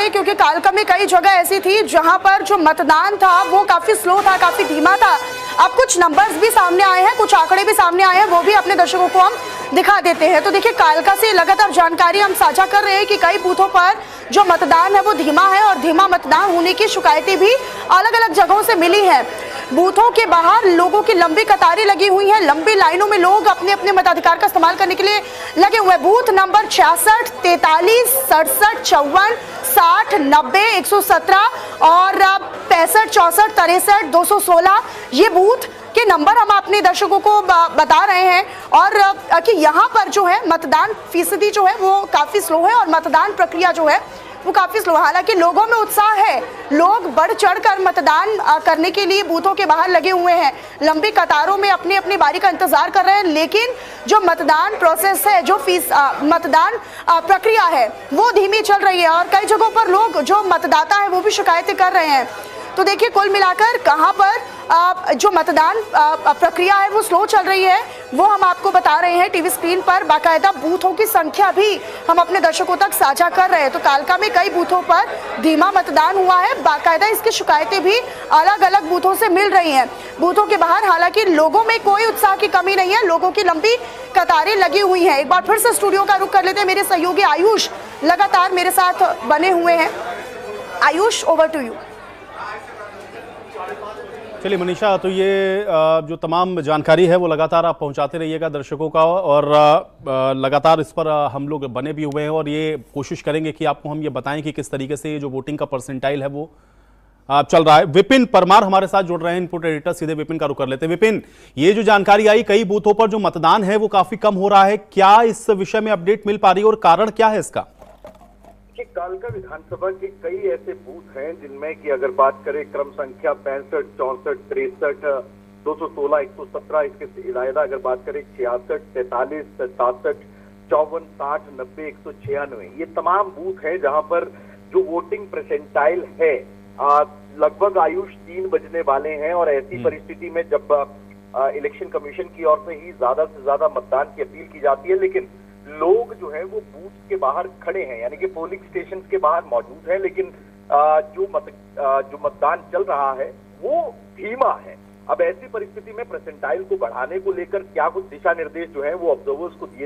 हैं, क्योंकि कालका में कई जगह ऐसी थी जहां पर जो मतदान था वो काफी स्लो था, काफी धीमा था। अब कुछ नंबर्स भी सामने आए हैं, कुछ आंकड़े भी सामने आए हैं, वो भी अपने दर्शकों को हम दिखा देते हैं। तो देखिए, कालका से लगातार जानकारी हम साझा कर रहे हैं कि कई बूथों पर जो मतदान है वो धीमा है और धीमा मतदान होने की शिकायतें भी अलग अलग जगहों से मिली हैं। बूथों के बाहर लोगों की लंबी कतारें लगी हुई हैं, लंबी लाइनों में लोग अपने अपने मताधिकार का इस्तेमाल करने के लिए लगे हुए हैं। बूथ नंबर 66, 43, 67, 54, 60, 90, 117 और 65, 64, 63, 216 ये बूथ के नंबर हम अपने दर्शकों को बता रहे हैं। और कि यहाँ पर जो है मतदान फीसदी जो है वो काफी स्लो है और मतदान प्रक्रिया जो है वो काफी स्लो। हालांकि लोगों में उत्साह है, लोग बढ़ चढ़कर मतदान करने के लिए बूथों के बाहर लगे हुए हैं, लंबी कतारों में अपनी अपनी बारी का इंतजार कर रहे हैं। लेकिन जो मतदान प्रोसेस है, जो मतदान प्रक्रिया है वो धीमी चल रही है और कई जगहों पर लोग जो मतदाता है वो भी शिकायतें कर रहे हैं। तो देखिए, कुल मिलाकर कहां पर जो मतदान प्रक्रिया है वो स्लो चल रही है वो हम आपको बता रहे हैं टीवी स्क्रीन पर। बाकायदा बूथों की संख्या भी हम अपने दर्शकों तक साझा कर रहे हैं। तो कालका में कई बूथों पर धीमा मतदान हुआ है, बाकायदा इसकी शिकायतें भी अलग अलग बूथों से मिल रही हैं। बूथों के बाहर हालांकि लोगों में कोई उत्साह की कमी नहीं है, लोगों की लंबी कतारें लगी हुई हैं। एक बार फिर से स्टूडियो का रुख कर लेते हैं, मेरे सहयोगी आयुष लगातार मेरे साथ बने हुए हैं। Ayush, over to you. चलिए मनीषा, तो ये जो तमाम जानकारी है वो लगातार आप पहुंचाते रहिएगा दर्शकों का और लगातार इस पर हम लोग बने भी हुए हैं और ये कोशिश करेंगे कि आपको हम ये बताएं कि किस तरीके से ये जो वोटिंग का परसेंटाइल है वो चल रहा है। विपिन परमार हमारे साथ जुड़ रहे हैं, इनपुट एडिटर। सीधे विपिन का रुख कर लेते हैं। विपिन, ये जो जानकारी आई कई बूथों पर जो मतदान है वो काफी कम हो रहा है, क्या इस विषय में अपडेट मिल पा रही है और कारण क्या है इसका? कालका विधानसभा के कई ऐसे बूथ हैं जिनमें कि अगर बात करें क्रम संख्या 65, 64, 63, 216, 117, इसके अलावा अगर बात करें 66, 43, 67, 54, 60, 90, 196, ये तमाम बूथ हैं जहां पर जो वोटिंग परसेंटाइल है लगभग आयुष 3 बजने वाले हैं। और ऐसी परिस्थिति में जब इलेक्शन कमीशन की ओर से ही ज्यादा से ज्यादा मतदान की अपील की जाती है, लेकिन लोग जो है वो बूथ के बाहर खड़े हैं, यानी कि पोलिंग स्टेशन के बाहर मौजूद है, लेकिन जो मतदान चल रहा है वो धीमा है। अब ऐसी परिस्थिति में परसेंटाइल को बढ़ाने को लेकर क्या कुछ दिशा निर्देश जो है वो ऑब्जर्वर्स को दिए